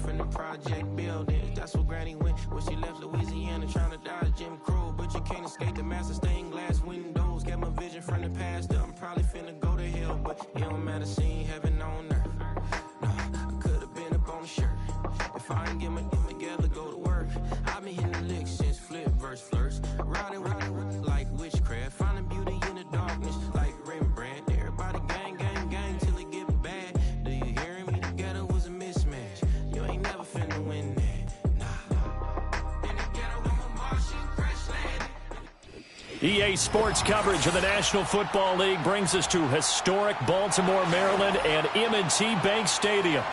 from the project buildings. That's where Granny went when she left Louisiana trying to dodge Jim Crow. But you can't escape the master stained glass windows. Got my vision from the past. I'm probably finna go to hell, but it don't matter, seeing heaven on earth. No, I could have been up on the shirt. If I ain't get my together, go to work. I've been hitting the licks since flip verse flirts. Riding like witchcraft, finding beauty in the darkness like Rembrandt. Everybody gang, gang, gang till it get bad. Do you hear me? Together was a mismatch. You ain't never finna win that. Nah. In the ghetto, I'm a Martian crash landing. EA Sports coverage of the National Football League brings us to historic Baltimore, Maryland and M&T Bank Stadium.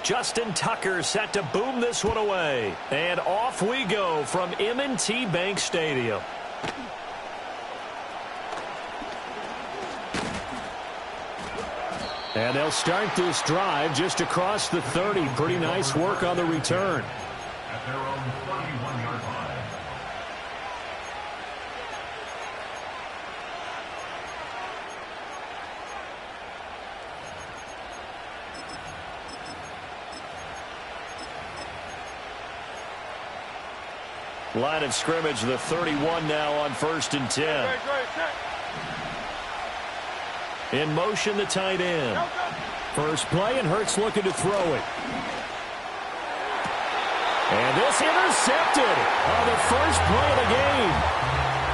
Justin Tucker set to boom this one away. And off we go from M&T Bank Stadium. And they'll start this drive just across the 30. Pretty nice work on the return. At their own 31-yard line. Line of scrimmage, the 31 now on 1st and 10. In motion, the tight end. First play, and Hurts looking to throw it. And this intercepted on the first play of the game.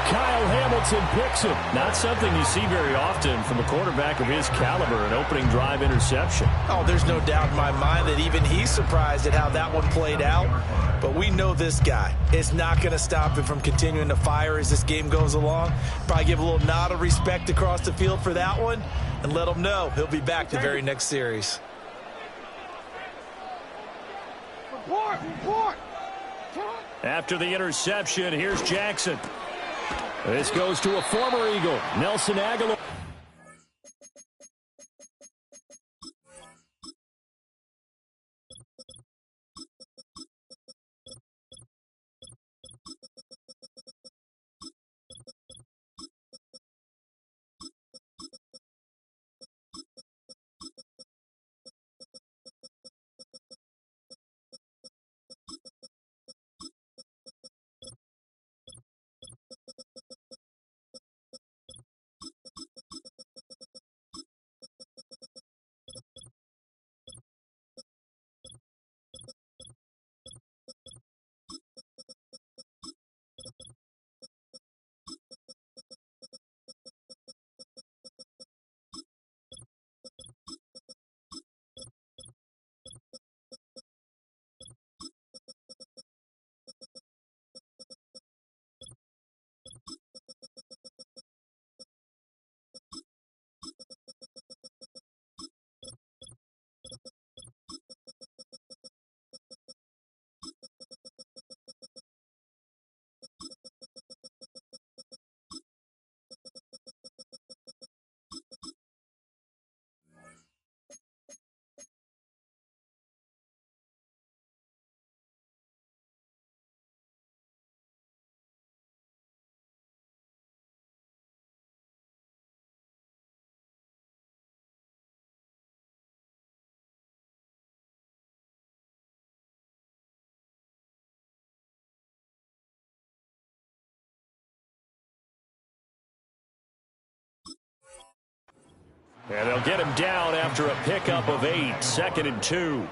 Kyle Hamilton picks it. Not something you see very often from a quarterback of his caliber, an opening drive interception. Oh, there's no doubt in my mind that even he's surprised at how that one played out. But we know this guy is not going to stop him from continuing to fire as this game goes along. Probably give a little nod of respect across the field for that one and let him know he'll be back the very next series. After the interception, here's Jackson. This goes to a former Eagle, Nelson Aguilar. And they'll get him down after a pickup of 8, 2nd and 2.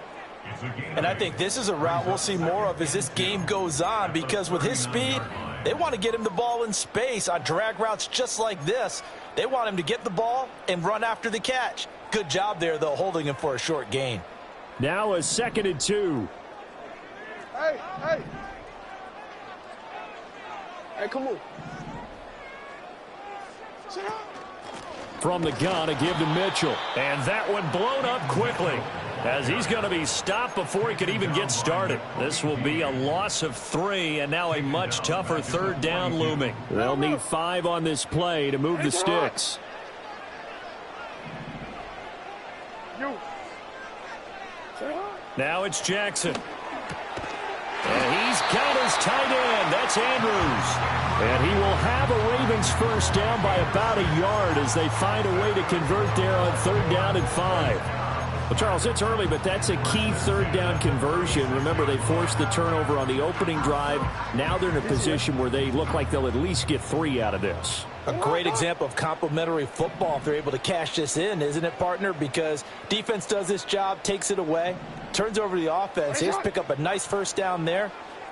And I think this is a route we'll see more of as this game goes on, because with his speed, they want to get him the ball in space on drag routes just like this. They want him to get the ball and run after the catch. Good job there, though, holding him for a short gain. Now a 2nd and 2. Hey, come on. From the gun, a give to Mitchell. And that one blown up quickly, as he's going to be stopped before he could even get started. This will be a loss of 3, and now a much tougher third down looming. They'll need 5 on this play to move the sticks. Now it's Jackson. And he's got his tight end. That's Andrews. And he will have a Ravens first down by about a yard as they find a way to convert there on 3rd down and 5. Well, Charles, it's early, but that's a key 3rd down conversion. Remember, they forced the turnover on the opening drive. Now they're in a position where they look like they'll at least get 3 out of this. A great example of complementary football if they're able to cash this in, isn't it, partner? Because defense does this job, takes it away, turns over the offense. They just pick up a nice first down there.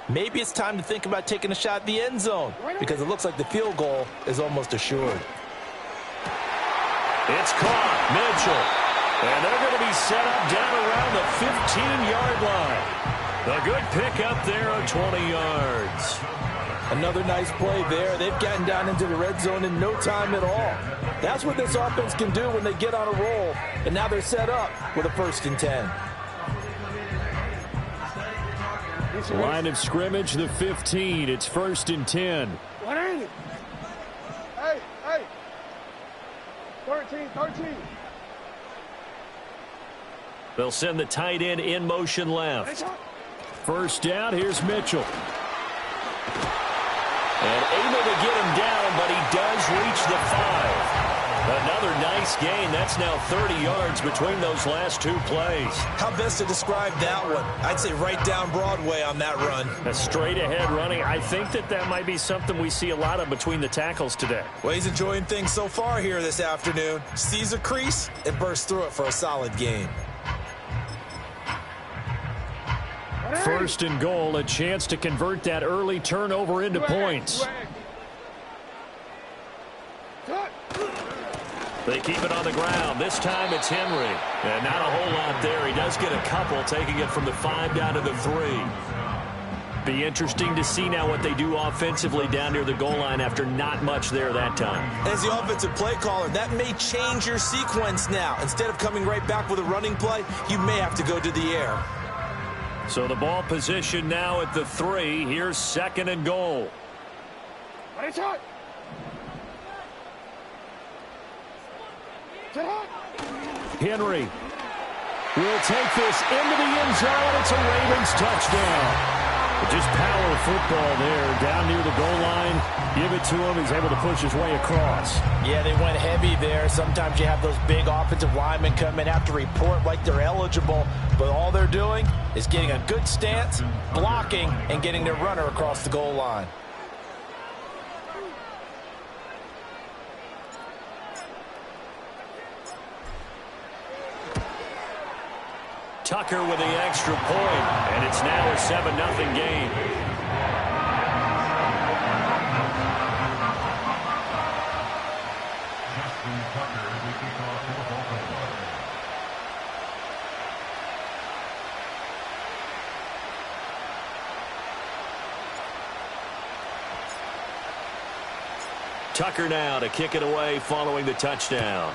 Maybe it's time to think about taking a shot at the end zone because it looks like the field goal is almost assured. It's caught. Mitchell. And they're going to be set up down around the 15-yard line. A good pick up there of 20 yards. Another nice play there. They've gotten down into the red zone in no time at all. That's what this offense can do when they get on a roll. And now they're set up with a 1st and 10. Line of scrimmage, the 15. It's 1st and 10. What is it? Hey. 13. They'll send the tight end in motion left. First down, here's Mitchell. And able to get him down, but he does reach the 5. Another nice gain. That's now 30 yards between those last 2 plays. How best to describe that one? I'd say right down Broadway on that run. A straight ahead running. I think that might be something we see a lot of between the tackles today. Well, he's enjoying things so far here this afternoon. Sees a crease and bursts through it for a solid gain. 1st and goal, a chance to convert that early turnover into points. They keep it on the ground. This time it's Henry. And not a whole lot there. He does get a couple, taking it from the 5 down to the 3. Be interesting to see now what they do offensively down near the goal line after not much there that time. As the offensive play caller, that may change your sequence now. Instead of coming right back with a running play, you may have to go to the air. So the ball position now at the 3. Here's 2nd and goal. Henry will take this into the end zone. It's a Ravens touchdown. Just power football there down near the goal line. Give it to him. He's able to push his way across. Yeah, they went heavy there. Sometimes you have those big offensive linemen come in, have to report like they're eligible. But all they're doing is getting a good stance, blocking, and getting their runner across the goal line. Tucker with the extra point, and it's now a 7-0 game. Tucker now to kick it away following the touchdown.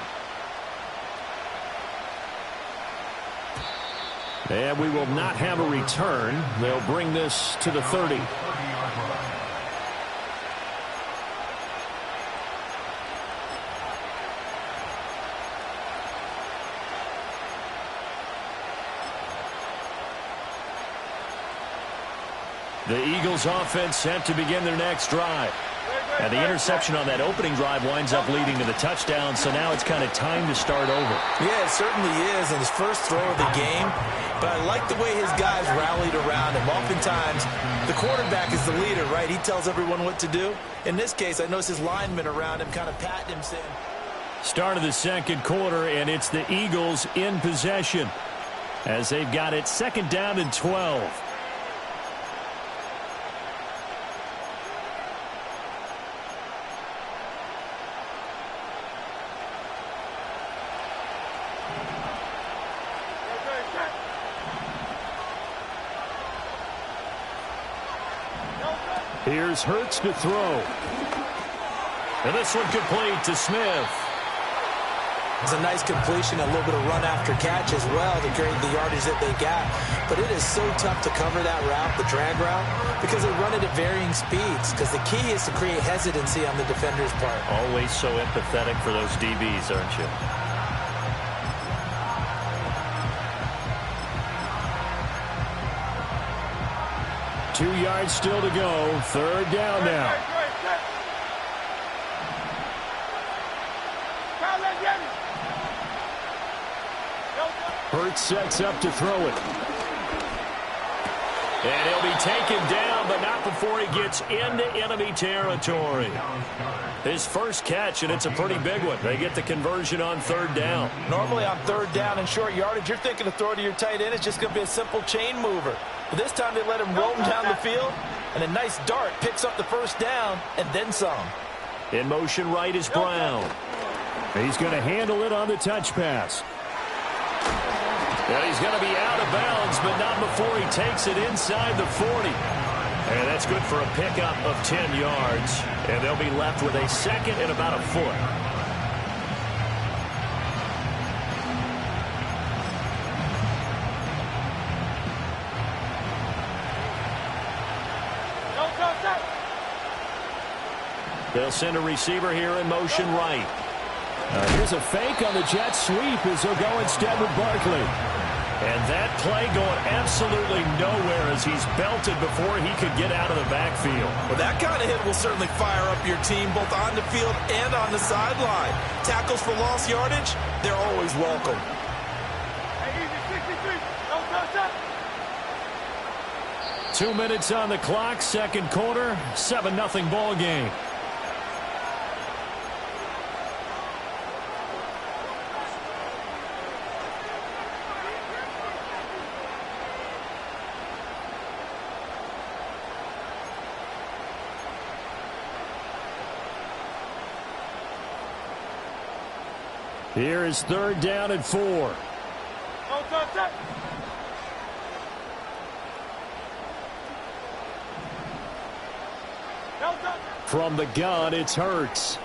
And we will not have a return. They'll bring this to the 30. The Eagles offense set to begin their next drive. And the interception on that opening drive winds up leading to the touchdown, so now it's kind of time to start over. Yeah, it certainly is, and his first throw of the game. But I like the way his guys rallied around him. Oftentimes, the quarterback is the leader, right? He tells everyone what to do. In this case, I noticed his linemen around him kind of patting him, saying... Start of the second quarter, and it's the Eagles in possession as they've got it 2nd down and 12. Here's Hurts to throw. And this one complete to Smith. It's a nice completion, a little bit of run after catch as well to create the yardage that they got. But it is so tough to cover that route, the drag route, because they run it at varying speeds. Because the key is to create hesitancy on the defender's part. Always so empathetic for those DBs, aren't you? Two yards still to go. Third down now. Hurts sets up to throw it. And he'll be taken down, but not before he gets into enemy territory. His first catch, and it's a pretty big one. They get the conversion on third down. Normally on third down and short yardage, you're thinking to throw to your tight end. It's just going to be a simple chain mover. But this time they let him roam down the field, and a nice dart picks up the first down and then some. In motion right is Brown. He's going to handle it on the touch pass. And he's going to be out of bounds, but not before he takes it inside the 40. And that's good for a pickup of 10 yards. And they'll be left with a second and about a foot. They'll send a receiver here in motion right. Here's a fake on the jet sweep as they'll go instead with Barkley. And that play going absolutely nowhere as he's belted before he could get out of the backfield. Well, that kind of hit will certainly fire up your team both on the field and on the sideline. Tackles for lost yardage, they're always welcome. Hey, easy, 63. Don't touch that. 2 minutes on the clock, second quarter, 7-0 ball game. Here is third down and 4. Don't touch that. Don't touch. From the gun, it's Hurts.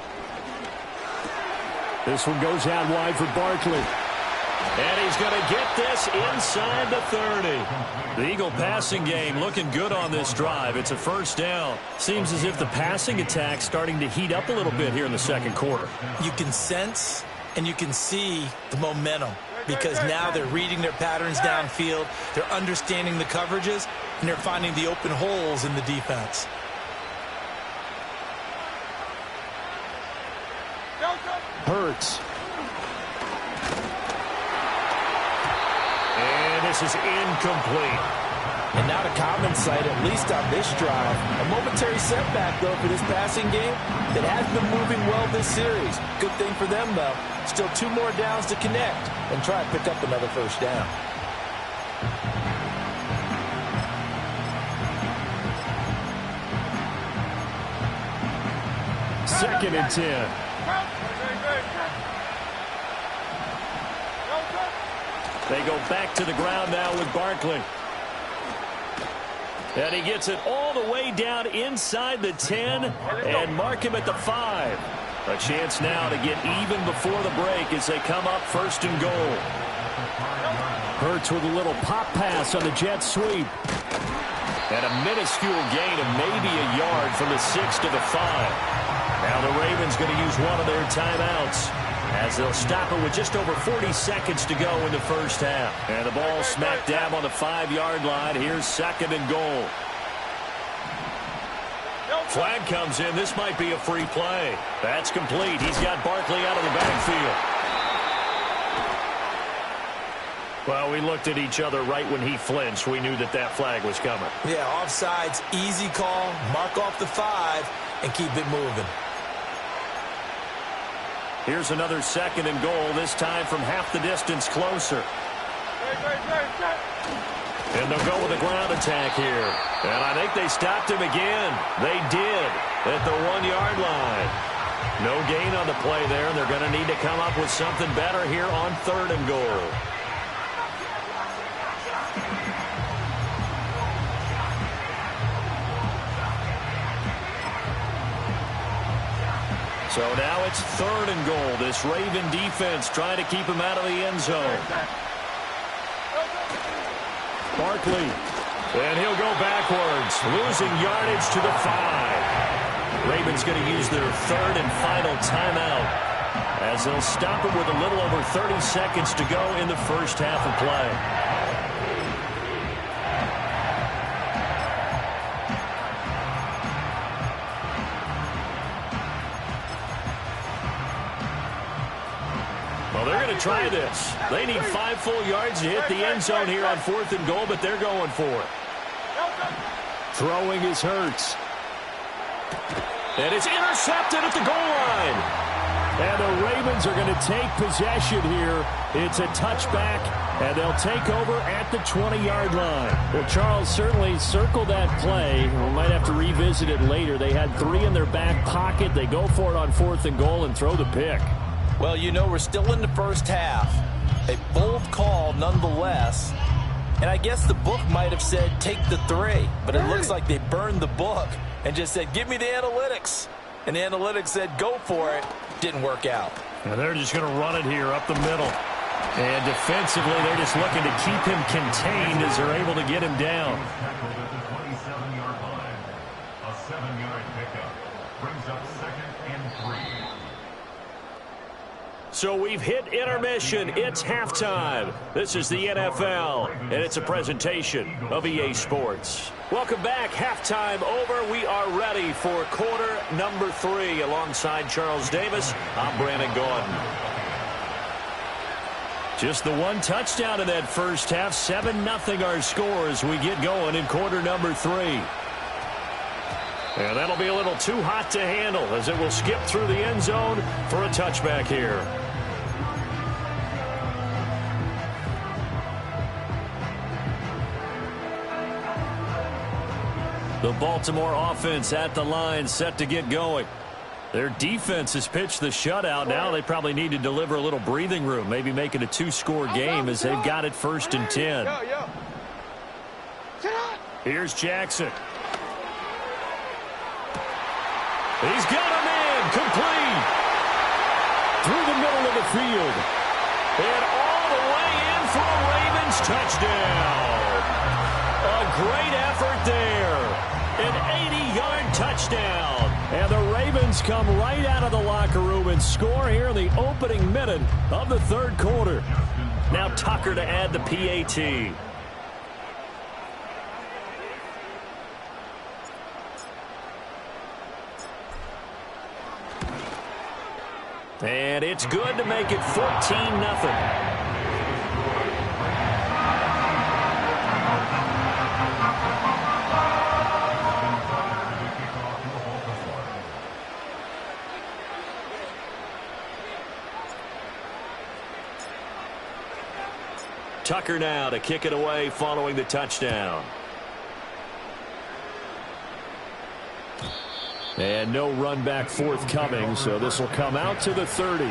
This one goes out wide for Barkley. And he's going to get this inside the 30. The Eagle passing game looking good on this drive. It's a first down. Seems as if the passing attack's starting to heat up a little bit here in the second quarter. You can sense and you can see the momentum because now they're reading their patterns downfield, they're understanding the coverages, and they're finding the open holes in the defense. Hurts. And this is incomplete. And not a common sight, at least on this drive. A momentary setback, though, for this passing game that has been moving well this series. Good thing for them, though. Still 2 more downs to connect and try to pick up another first down. Second and 10. They go back to the ground now with Barkley. And he gets it all the way down inside the 10 and mark him at the 5. A chance now to get even before the break as they come up first and goal. Hurts with a little pop pass on the jet sweep. And a minuscule gain of maybe a yard from the 6 to the 5. Now the Ravens going to use one of their timeouts as they'll stop it with just over 40 seconds to go in the first half. And the ball smack dab on the 5-yard line. Here's second and goal. Flag comes in. This might be a free play. That's complete. He's got Barkley out of the backfield. Well, we looked at each other right when he flinched. We knew that that flag was coming. Yeah, offsides, easy call. Mark off the 5 and keep it moving. Here's another second and goal, this time from half the distance closer. And they'll go with a ground attack here. And I think they stopped him again. They did at the 1-yard line. No gain on the play there, and they're going to need to come up with something better here on third and goal. So now it's 3rd and goal. This Raven defense trying to keep him out of the end zone. Barkley. And he'll go backwards, losing yardage to the 5. Ravens going to use their 3rd and final timeout as they'll stop it with a little over 30 seconds to go in the first half of play. Well, they're going to try this. They need 5 full yards to hit the end zone here on 4th and goal, but they're going for it. Throwing is Hurts. And it's intercepted at the goal line. And the Ravens are going to take possession here. It's a touchback, and they'll take over at the 20-yard line. Well, Charles, certainly circle that play. We might have to revisit it later. They had 3 in their back pocket. They go for it on 4th and goal and throw the pick. Well, you know, we're still in the first half. A bold call nonetheless. And I guess the book might have said take the 3, but it looks like they burned the book and just said give me the analytics. And the analytics said go for it. Didn't work out. Now they're just going to run it here up the middle. And defensively, they're just looking to keep him contained as they're able to get him down. Tackled at the 27-yard line. A 7-yard pickup brings up 2nd and 3. So we've hit intermission. It's halftime. This is the NFL, and it's a presentation of EA Sports. Welcome back. Halftime over. We are ready for quarter number 3. Alongside Charles Davis, I'm Brandon Gordon. Just the 1 touchdown in that first half. 7-0 our score as we get going in quarter number 3. And that'll be a little too hot to handle as it will skip through the end zone for a touchback here. The Baltimore offense at the line set to get going. Their defense has pitched the shutout. Now they probably need to deliver a little breathing room, maybe make it a 2-score game as they've got it 1st and 10. Here's Jackson. He's got him in, complete. Through the middle of the field. And all the way in for a Ravens touchdown. A great effort there. An 80-yard touchdown. And the Ravens come right out of the locker room and score here in the opening minute of the 3rd quarter. Now Tucker to add the PAT. And it's good to make it 14-0. Tucker now to kick it away following the touchdown. And no run back forthcoming, so this will come out to the 30.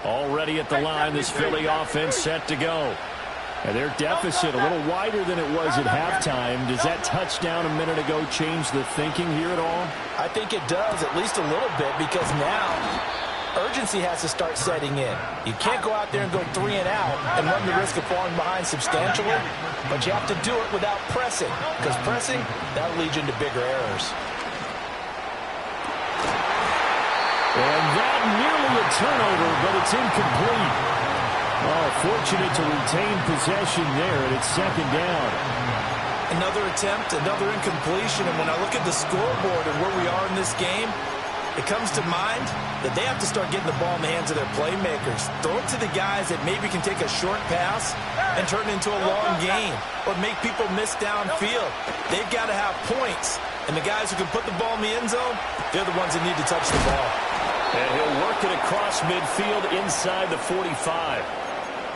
Already at the line, this Philly offense set to go. And their deficit a little wider than it was at halftime. Does that touchdown a minute ago change the thinking here at all? I think it does, at least a little bit, because now urgency has to start setting in. You can't go out there and go 3 and out and run the risk of falling behind substantially, but you have to do it without pressing, because pressing, that'll lead you into bigger errors. And that nearly a turnover, but it's incomplete. Oh, fortunate to retain possession there, and it's 2nd down. Another attempt, another incompletion, and when I look at the scoreboard and where we are in this game, it comes to mind that they have to start getting the ball in the hands of their playmakers. Throw it to the guys that maybe can take a short pass and turn it into a long game or make people miss downfield. They've got to have points, and the guys who can put the ball in the end zone, they're the ones that need to touch the ball. And he'll work it across midfield inside the 45.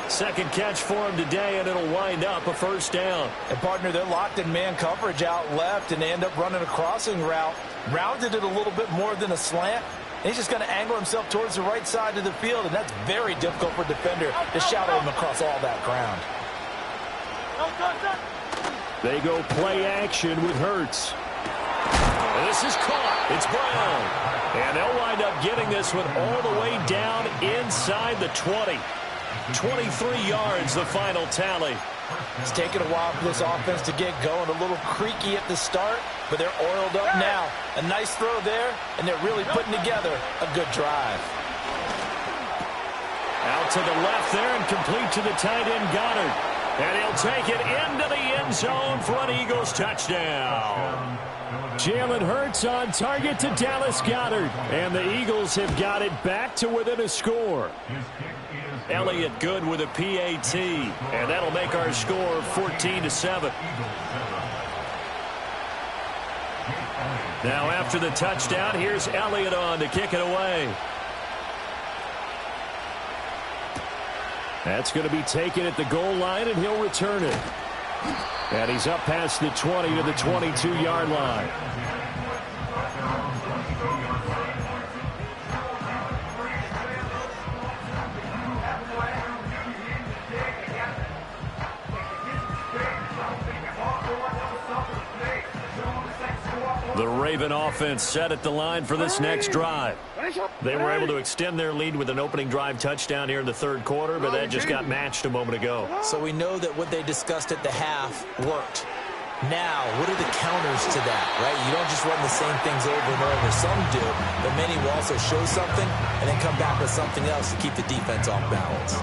Second catch for him today, and it'll wind up a first down. And, partner, they're locked in man coverage out left, and they end up running a crossing route. Rounded it a little bit more than a slant. And he's just going to angle himself towards the right side of the field, and that's very difficult for a defender to shadow him across all that ground. They go play action with Hurts. This is caught. It's Brown. And they'll wind up getting this one all the way down inside the 20. 23 yards, the final tally. It's taken a while for this offense to get going. A little creaky at the start, but they're oiled up now. A nice throw there, and they're really putting together a good drive. Out to the left there and complete to the tight end Goddard. And he'll take it into the end zone for an Eagles touchdown. Jalen Hurts on target to Dallas Goedert. And the Eagles have got it back to within a score. Elliott good with a PAT. And that'll make our score 14-7. Now after the touchdown, here's Elliott on to kick it away. That's going to be taken at the goal line, and he'll return it. And he's up past the 20 to the 22-yard line. The Raven offense set at the line for this next drive. They were able to extend their lead with an opening drive touchdown here in the third quarter, but that just got matched a moment ago. So we know that what they discussed at the half worked. Now, what are the counters to that, right? You don't just run the same things over and over. Some do, but many will also show something and then come back with something else to keep the defense off balance.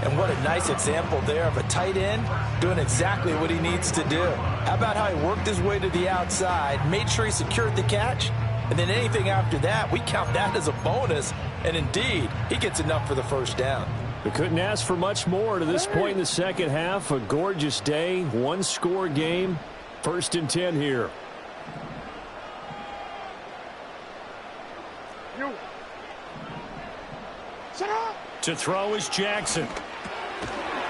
And what a nice example there of a tight end doing exactly what he needs to do. How about how he worked his way to the outside, made sure he secured the catch, and then anything after that, we count that as a bonus. And indeed, he gets enough for the first down. We couldn't ask for much more to this point in the second half. A gorgeous day, one-score game. 1st and 10 here. To throw is Jackson.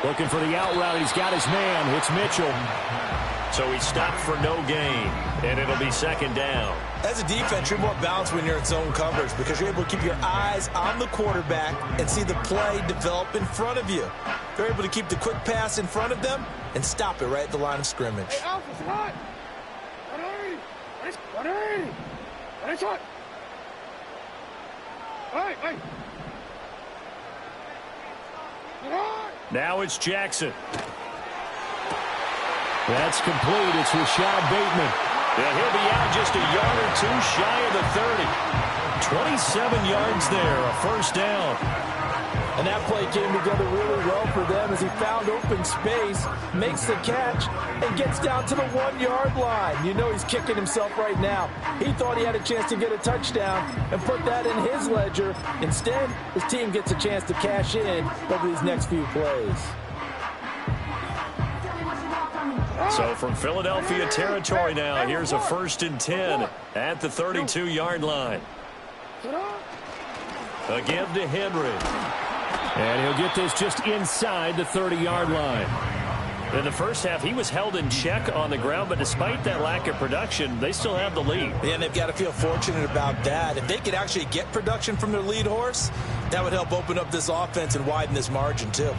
Looking for the out route. He's got his man. It's Mitchell. So he stopped for no gain, and it'll be second down. As a defense, you're more balanced when you're in zone coverage because you're able to keep your eyes on the quarterback and see the play develop in front of you. You're able to keep the quick pass in front of them and stop it right at the line of scrimmage. Hey, Alpha, what? 180. Nice shot. Hey. Now it's Jackson. That's complete. It's Rashad Bateman. And he'll be out just a yard or two shy of the 30. 27 yards there, a first down. And that play came together really well for them as he found open space, makes the catch, and gets down to the 1-yard line. You know he's kicking himself right now. He thought he had a chance to get a touchdown and put that in his ledger. Instead, his team gets a chance to cash in over these next few plays. So from Philadelphia territory now, here's a 1st and 10 at the 32-yard line. A give to Henry. And he'll get this just inside the 30-yard line. In the first half, he was held in check on the ground, but despite that lack of production, they still have the lead. Yeah, and they've got to feel fortunate about that. If they could actually get production from their lead horse, that would help open up this offense and widen this margin too.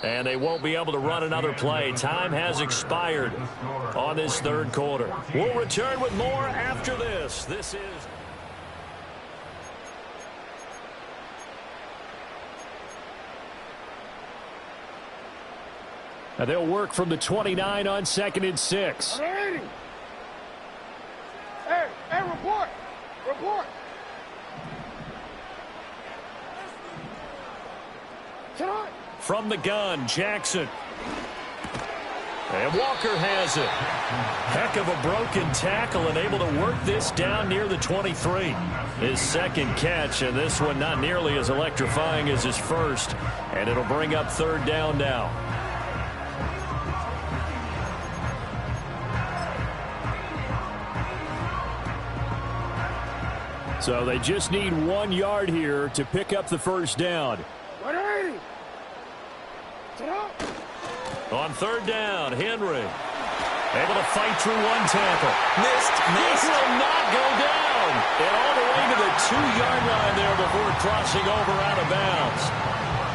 And they won't be able to run another play. Time has expired on this third quarter. We'll return with more after this. This is... Now they'll work from the 29 on 2nd and 6. Hey, report. Sit on. From the gun, Jackson. And Walker has it. Heck of a broken tackle and able to work this down near the 23. His second catch, and this one not nearly as electrifying as his first. And it'll bring up third down now. So they just need 1 yard here to pick up the first down. 180. On third down, Henry able to fight through one tackle. Missed. He will not go down. And all the way to the 2-yard line there before crossing over out of bounds.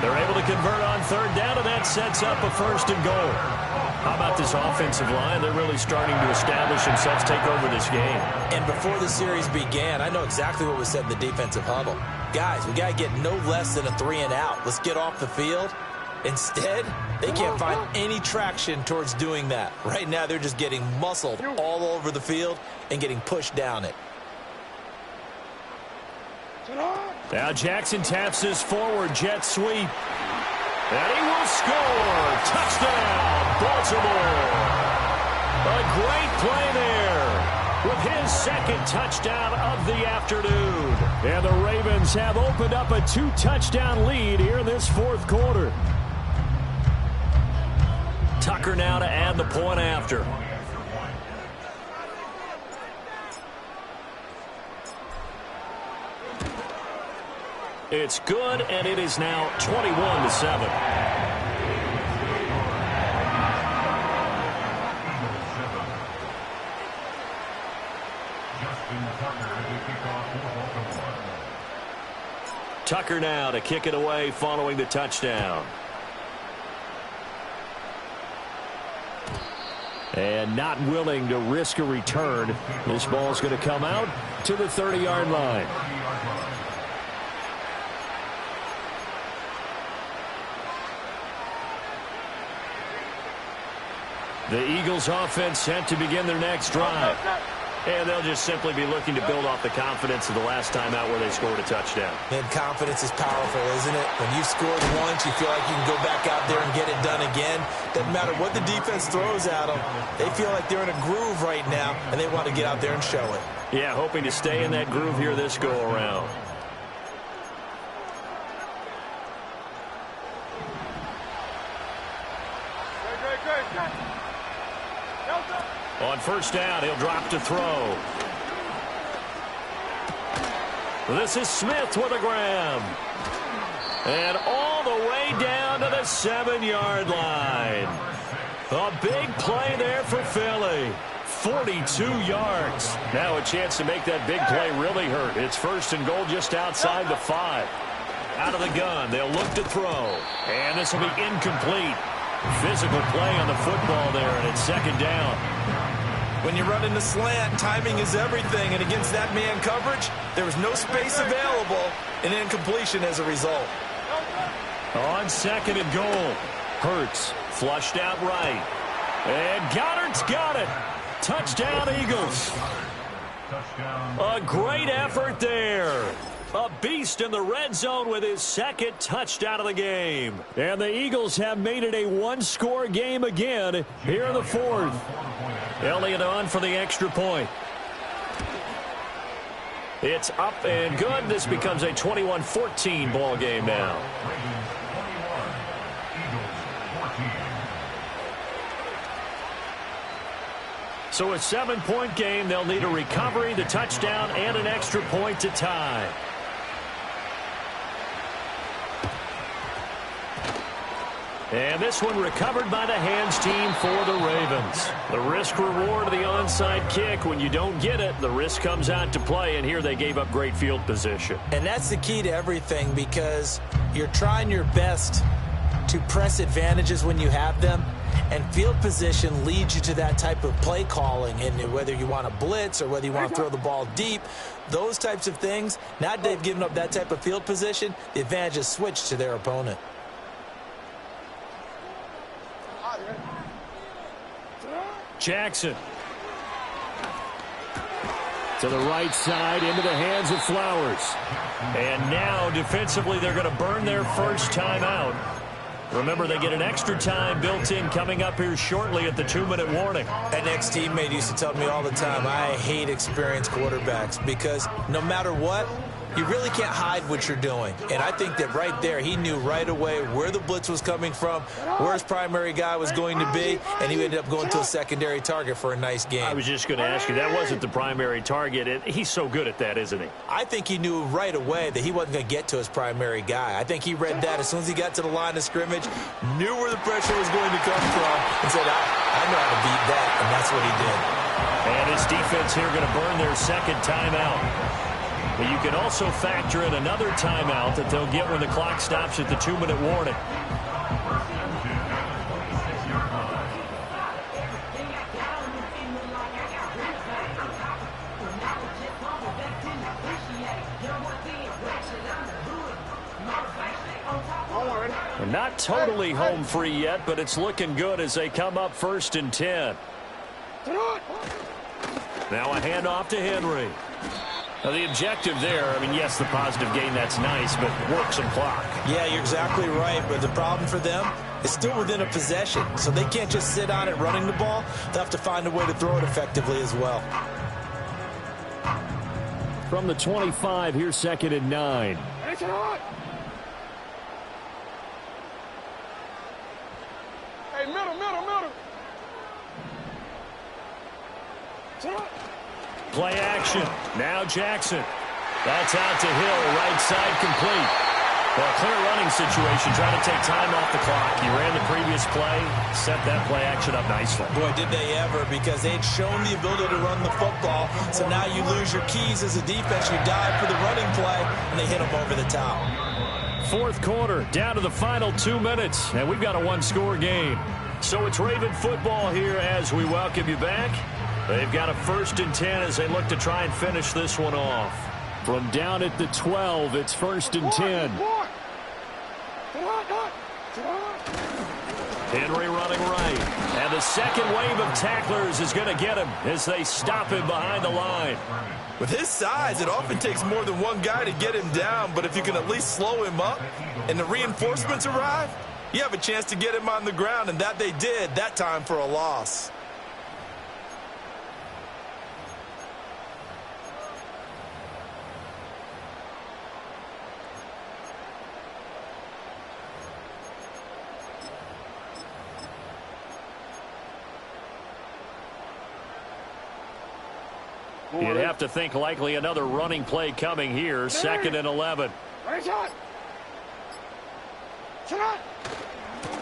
They're able to convert on third down, and that sets up a first and goal. How about this offensive line? They're really starting to establish themselves, take over this game. And before the series began, I know exactly what was said in the defensive huddle. Guys, we got to get no less than a 3-and-out. Let's get off the field. Instead, they can't find any traction towards doing that. Right now, they're just getting muscled all over the field and getting pushed down it. Now Jackson taps his forward jet sweep. And he will score. Touchdown, Baltimore. A great play there with his second touchdown of the afternoon. And the Ravens have opened up a 2-touchdown lead here in this fourth quarter. Tucker now to add the point after. It's good, and it is now 21-7. Tucker now to kick it away following the touchdown. And not willing to risk a return. This ball's going to come out to the 30-yard line. The Eagles offense set to begin their next drive. And they'll just simply be looking to build off the confidence of the last time out where they scored a touchdown. And confidence is powerful, isn't it? When you've scored once, you feel like you can go back out there and get it done again. Doesn't matter what the defense throws at them. They feel like they're in a groove right now, and they want to get out there and show it. Yeah, hoping to stay in that groove here this go-around. On first down, he'll drop to throw. This is Smith with a grab. And all the way down to the 7-yard line. A big play there for Philly. 42 yards. Now a chance to make that big play really hurt. It's first and goal just outside the 5. Out of the gun, they'll look to throw. And this will be incomplete. Physical play on the football there, and it's second down. When you run into slant, timing is everything, and against that man coverage, there was no space available, and incompletion as a result. On second and goal, Hurts flushed out right. And Goddard's got it. Touchdown, Eagles. A great effort there. A beast in the red zone with his second touchdown of the game. And the Eagles have made it a one-score game again here in the fourth. Elliott on for the extra point. It's up and good. This becomes a 21-14 ball game now. So a 7-point game. They'll need a recovery, the touchdown, and an extra point to tie. And this one recovered by the hands team for the Ravens. The risk reward of the onside kick. When you don't get it, the risk comes out to play, and here they gave up great field position. And that's the key to everything, because you're trying your best to press advantages when you have them, and field position leads you to that type of play calling. And whether you want to blitz or whether you want to throw the ball deep, those types of things, now that they've given up that type of field position, the advantage is switched to their opponent. Jackson. To the right side, into the hands of Flowers. And now, defensively, they're going to burn their first time out. Remember, they get an extra time built in coming up here shortly at the 2-minute warning. An ex-teammate used to tell me all the time, I hate experienced quarterbacks because no matter what, you really can't hide what you're doing. And I think that right there, he knew right away where the blitz was coming from, where his primary guy was going to be, and he ended up going to a secondary target for a nice game. I was just going to ask you, that wasn't the primary target. He's so good at that, isn't he? I think he knew right away that he wasn't going to get to his primary guy. I think he read that as soon as he got to the line of scrimmage, knew where the pressure was going to come from, and said, I know how to beat that, and that's what he did. And his defense here going to burn their second timeout. But you can also factor in another timeout that they'll get when the clock stops at the 2-minute warning. And not totally home free yet, but it's looking good as they come up 1st and 10. Now a handoff to Henry. Now, the objective there, I mean, yes, the positive gain, that's nice, but work some clock. Yeah, you're exactly right, but the problem for them is still within a possession, so they can't just sit on it running the ball. They'll have to find a way to throw it effectively as well. From the 25, here's 2nd and 9. Hey, middle. Play action. Now Jackson. That's out to Hill. Right side complete. Well, clear running situation. Trying to take time off the clock. He ran the previous play. Set that play action up nicely. Boy, did they ever, because they'd shown the ability to run the football. So now you lose your keys as a defense. You dive for the running play, and they hit them over the top. 4th quarter. Down to the final 2 minutes. And we've got a one-score game. So it's Raven football here as we welcome you back. They've got a 1st and 10 as they look to try and finish this one off. From down at the 12, it's 1st and 10. Henry running right. And the second wave of tacklers is going to get him as they stop him behind the line. With his size, it often takes more than one guy to get him down, but if you can at least slow him up and the reinforcements arrive, you have a chance to get him on the ground, and that they did that time for a loss. You'd have to think likely another running play coming here. 2nd and 11.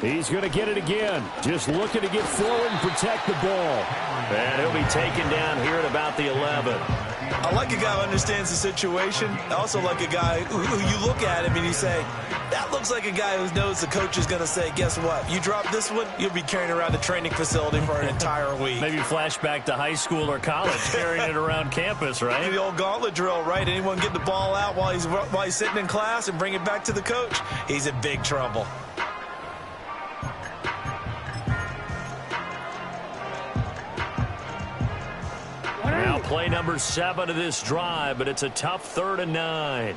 He's going to get it again. Just looking to get forward and protect the ball. And he'll be taken down here at about the 11. I like a guy who understands the situation. I also like a guy who you look at him and you say, that looks like a guy who knows the coach is going to say, guess what? You drop this one, you'll be carrying around the training facility for an entire week. Maybe flashback to high school or college, carrying it around campus, right? The old gauntlet drill, right? Anyone get the ball out while he's sitting in class and bring it back to the coach? He's in big trouble. Now play number 7 of this drive, but it's a tough 3rd and 9.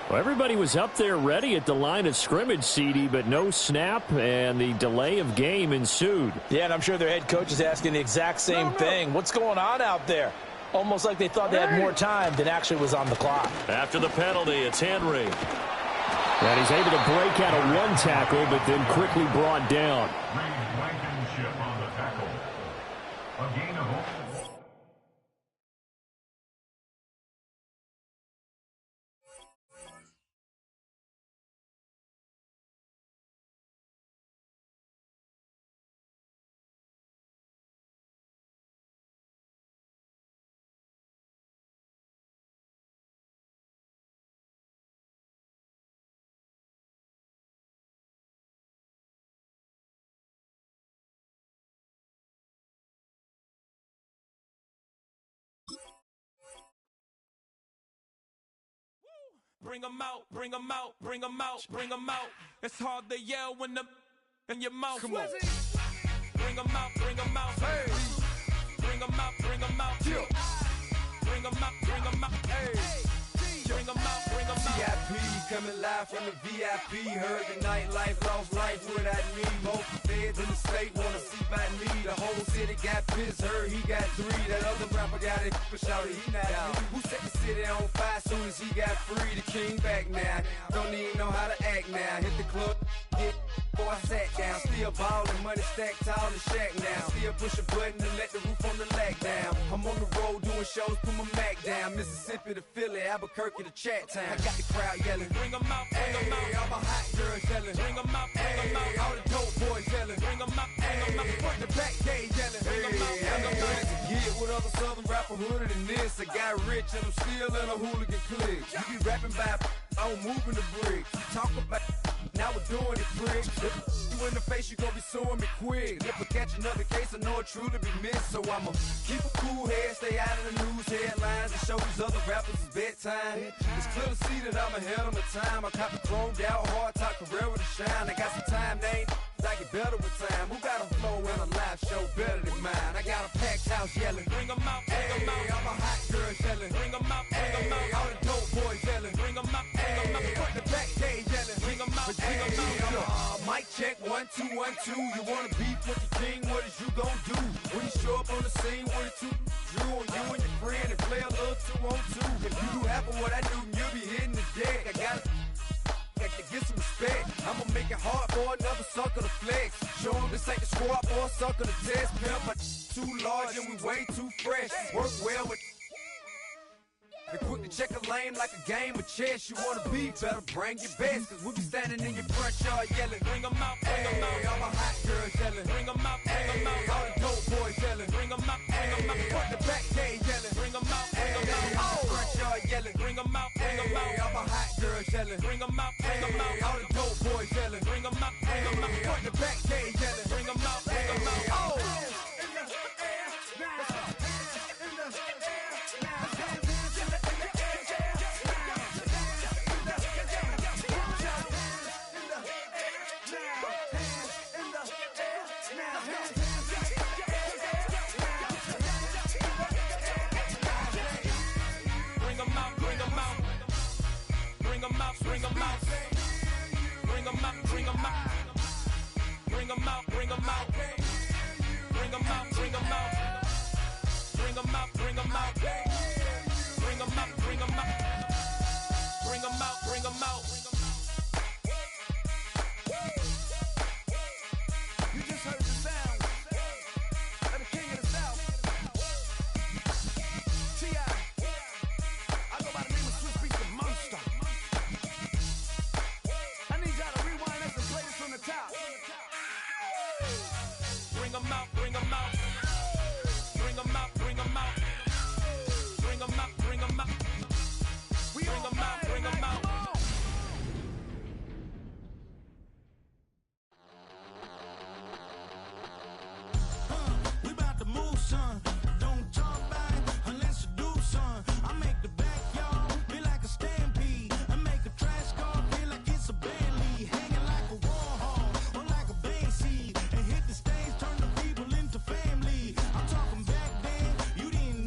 Well, everybody was up there ready at the line of scrimmage, CD, but no snap, and the delay of game ensued. Yeah, and I'm sure their head coach is asking the exact same thing. What's going on out there? Almost like they thought they had more time than actually was on the clock. After the penalty, it's Henry. And he's able to break out of one tackle, but then quickly brought down. Blankenship on the tackle. A gain of Bring 'em out, bring 'em out, bring 'em out, bring 'em out. It's hard to yell when the in your mouth. Come on. Bring 'em out, bring 'em out. Hey. Bring 'em out, bring 'em out. Yeah. bring 'em out, bring 'em out, hey. Bring 'em out, bring 'em out. CIP coming live from the VIP. Heard the nightlife, lost life without me. Most feds in the state wanna see by me. The whole city got pissed, heard he got 3. That other rapper got it, but shouted he not out. Who set the city on fire soon as he got free? The king back now, don't even know how to act now. Hit the club, get before I sat down. Still ballin', money stacked tall in shack now. Still push a button to let the roof on the lag down. I'm on the road doing shows, put my Mac down. Mississippi to Philly, Albuquerque to Chat Town. I got the crowd yelling, bring 'em out, bring 'em out. All my hot girls yelling, Bring 'em out, bring 'em out. all the dope boys yelling, Bring 'em out, bring 'em out. front the back gate yelling, Bring 'em out, bring 'em out. to get with other southern rapper hooded than this. I got rich and I'm still in a hooligan clique. You be rapping by, I'm moving the bricks. You talk about, now we're doing it, pricks. If you in the face, you gon' be suing me quick. If I catch another case, I know it truly be missed. So I'ma keep a cool head, stay out of the news headlines, and show these other rappers it's bedtime. It's clear to see that I'm ahead of my time. I caught the chromed out, hard top career to shine. I got some time, they ain't I get better with time. Who got a flow and a live show better than mine? I got a packed house yelling, Bring 'em out, bring 'em out. all my hot girls yelling, Bring 'em out, bring 'em out. all the dope boys yelling, Bring 'em out, bring 'em out. front the back gate yelling, Bring 'em out, bring 'em out. mic check 1 2 1 2. You wanna beef with the king? What is you gon' do when you show up on the scene with a 2 Drew on you and your friend and play a little 2 on 2? If you do half of what I do, you'll be hitting the deck. I gotta to get some respect. I'ma make it hard for another sucker to flex. Show 'em this ain't the squad or a sucker to test. Pimp, but too large and we way too fresh. Work well with. They quick to check a lane like a game of chess. You wanna be better, bring your best. Cause we be standing in your front yard yelling. Bring 'em out, bring 'em out. All my hot girls yelling. Bring 'em out, bring 'em out. All the dope boys yelling. Bring 'em out, bring 'em out. Front the back gate yelling. Bring 'em out, bring 'em out. Front yard yelling. Bring 'em out, bring 'em out. All my hot girls yelling. Bring 'em out, bring 'em out. All the dope boys yelling. Bring 'em out, bring 'em out. Front the back gate yelling. Bring 'em out, bring 'em out. Bring 'em out, bring 'em out. Bring 'em out, bring 'em out. Bring 'em out, bring 'em out. Bring 'em out, bring 'em out. Bring 'em out, bring 'em out. Bring 'em out, bring 'em out. Bring 'em out, bring 'em out. Bring 'em out, bring 'em out. You just heard the sound of the king of the south. T.I. I go by the name of Swiss Beats the Monster. I need y'all to rewind this and play this from the top. Bring 'em out, bring 'em out. Bring 'em out, bring 'em out. Bring 'em out, bring 'em out. We Bring 'em out, bring 'em out. We about to move, son. Don't talk about it unless you do, son. I make the backyard feel like a stampede. I make a trash car feel like it's a Bentley. Hanging like a Warhol or like a Banksy. And hit the stage, turn the people into family. I'm talking back then, you didn't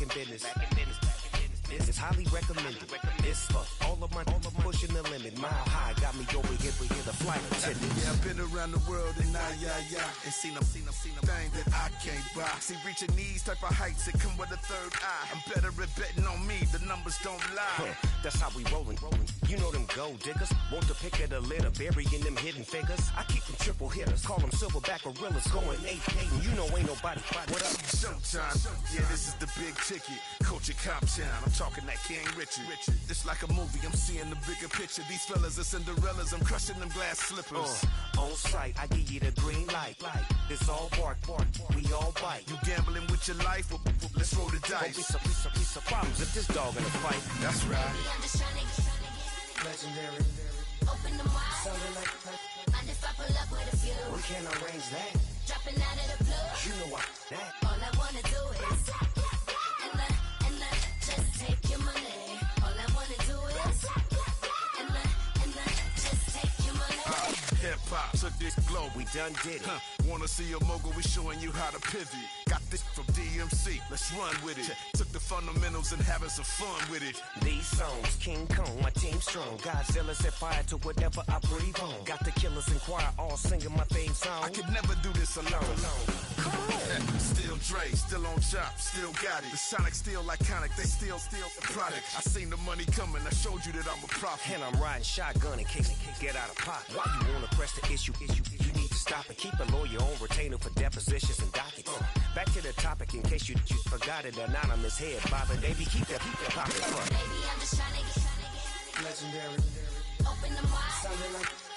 back in business. This is highly recommended. It's for all of my pushing the limit. Mile high got me over here the flight attendant. Yeah, I've been around the world and and seen them thing that I can't buy. See, reaching these type of heights, it come with a third eye. I'm better at betting on me, the numbers don't lie. That's how we rollin'. You know them gold diggers, want the pick of the litter, burying them hidden figures. I keep them triple hitters, call them silverback gorillas, going 8-8, and you know ain't nobody. What up? Showtime, yeah, this is the big ticket. Coach at Cop Town, I'm talking that King Richard. It's like a movie, I'm seeing the bigger picture. These fellas are Cinderellas, I'm crushing them glass slippers. On sight, I give you the green light. It's all bark, we all bite. You gambling with your life? Well, let's roll the dice. Don't be piece of problems if this dog in a fight. That's right. I'm just trying to get legendary. Open the wide. Sounding like mind if I pull up with a few? We can't arrange that. Dropping out of the blue. You know what? That. All I wanna do is and just take your money. All I wanna do is and just take your money. Hip-hop took this globe, we done did it. Wanna see a mogul, we showing you how to pivot. Got this from DMC, let's run with it. Took the fundamentals and having some fun with it. These songs, King Kong, my team strong. Godzilla set fire to whatever I breathe on. Got the killers in choir all singing my theme song. I could never do this alone. Come on. Still Dre, still on top, still got it. The Sonic still iconic, they still the product. I seen the money coming, I showed you that I'm a prophet. And I'm riding shotgun in case get out of pocket. Why you wanna press the issue? You need to stop and keep a lawyer on retainer for depositions and dockets. Back to the topic in case you forgot it. Anonymous head bobbing, baby, keep that popping. Baby, I'm just trying to get legendary. Open the wide. Sounding like